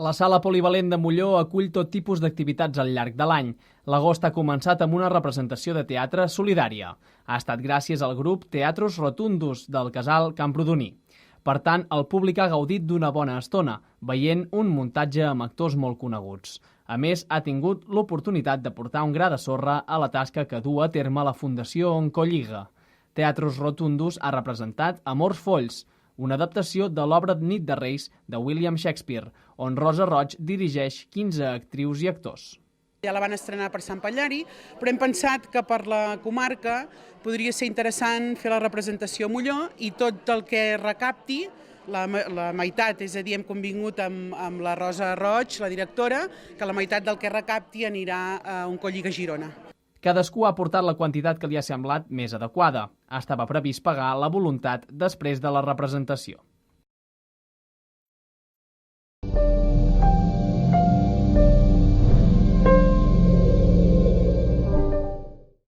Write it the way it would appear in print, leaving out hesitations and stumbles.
La sala polivalent de Molló acull tot tipus d'activitats al llarg de l'any. L'agost ha començat amb una representació de teatre solidària. Ha estat gràcies al grup Teatros Rotundus del casal Camprodoní. Per tant, el públic ha gaudit d'una bona estona, veient un muntatge amb actors molt coneguts. A més, ha tingut l'oportunitat de portar un gra de sorra a la tasca que du a terme la Fundació Oncolliga. Teatros Rotundus ha representat Amors Folls, una adaptació de l'obra Nit de Reis de William Shakespeare, on Rosa Roig dirigeix 15 actrius i actors. Ja la van estrenar per Sant Pallari, però hem pensat que per la comarca podria ser interessant fer la representació a Molló i tot el que recapti, la meitat, és a dir, hem convingut amb la Rosa Roig, la directora, que la meitat del que recapti anirà a Oncolliga Girona. Cadascú ha aportat la quantitat que li ha semblat més adequada. Estava previst pagar la voluntat després de la representació.